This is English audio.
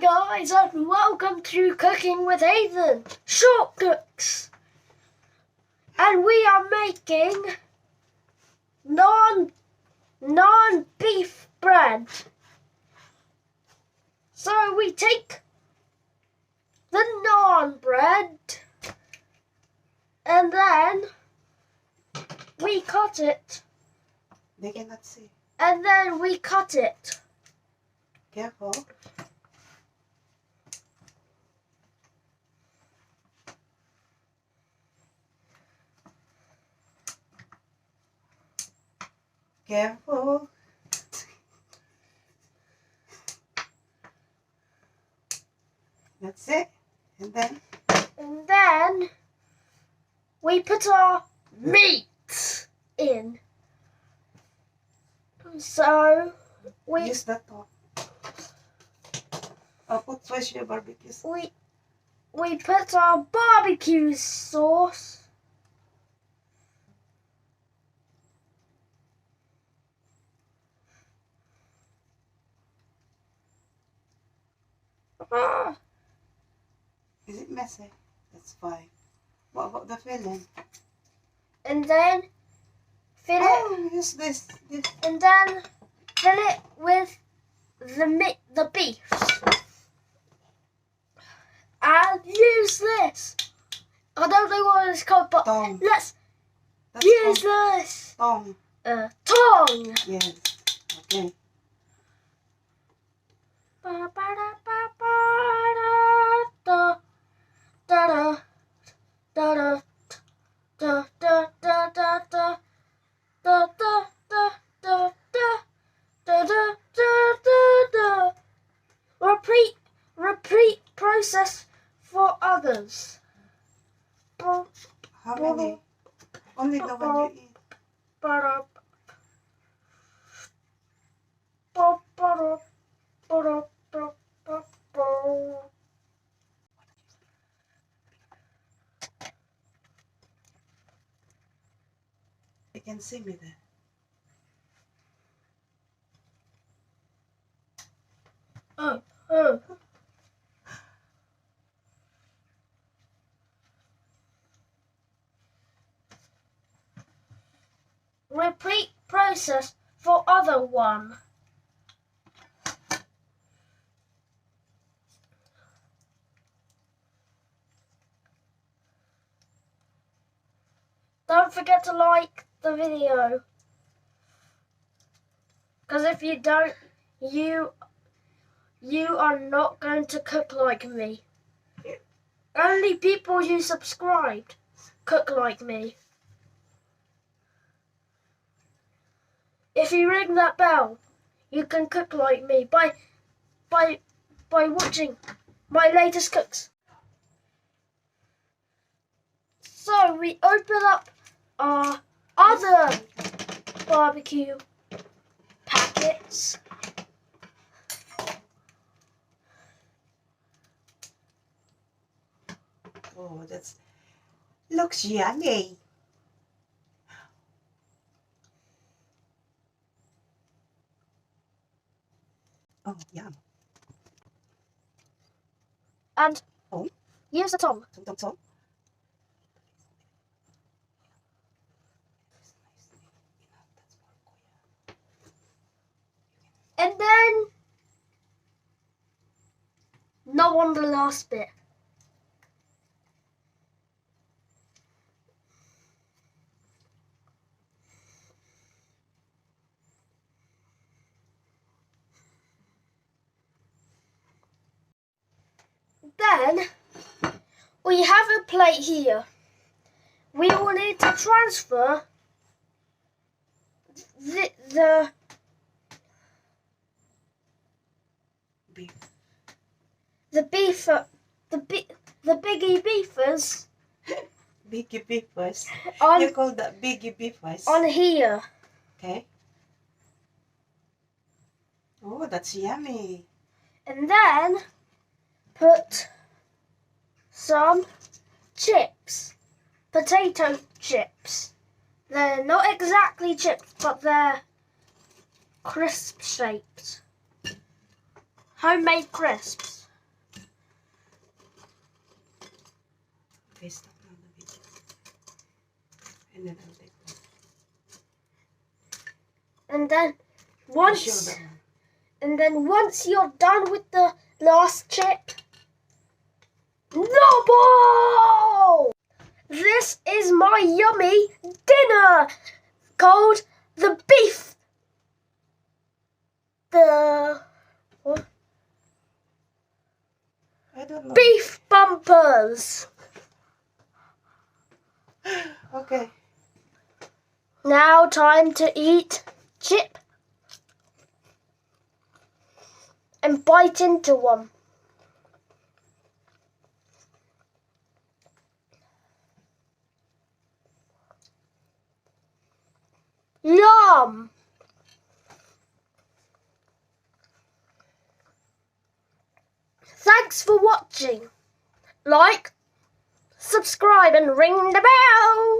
guys, and welcome to Cooking with Ethan, Short Cooks. And we are making naan beef bread. So we take the naan bread and then we cut it. They cannot see. And then we cut it. Careful. Careful. That's it. And then We put our meat in. So we use that top. I'll put first your barbecue sauce. we put our barbecue sauce. Is it messy? That's fine. What about the filling? And then fill it. Use this. And then fill it with the beef. And use this. I don't know what it's called, but Tongue. let's That's use called this. tongue. Tongue. Yes. Okay. Repeat process for others. How many? Only the one you eat. You can see me there. Oh. Repeat process for other one. Don't forget to like the video, because if you don't, you are not going to cook like me. Only people who subscribed cook like me. If you ring that bell, you can cook like me by watching my latest cooks. So we open up our other barbecue packets. Oh, that's looks yummy. Oh, yum. And Oh. use the tongue. Tongue. And then no on the last bit. Then we have a plate here. We will need to transfer the Beef. the biggie beefers Biggie beefers. on You call that biggie beefers? on here. Okay. Oh, that's yummy. And then put some chips, potato chips. They're not exactly chips, but they're crisp shaped. Homemade crisps. Okay, stop now the video. And then I'll take that. And then I'll show once that one. and then once you're done with the last chip, no! This is my yummy dinner called the beef. What? I don't know. Beef bumpers. Okay. Now time to eat chip and bite into one. Yum! Thanks for watching. Like, subscribe and ring the bell.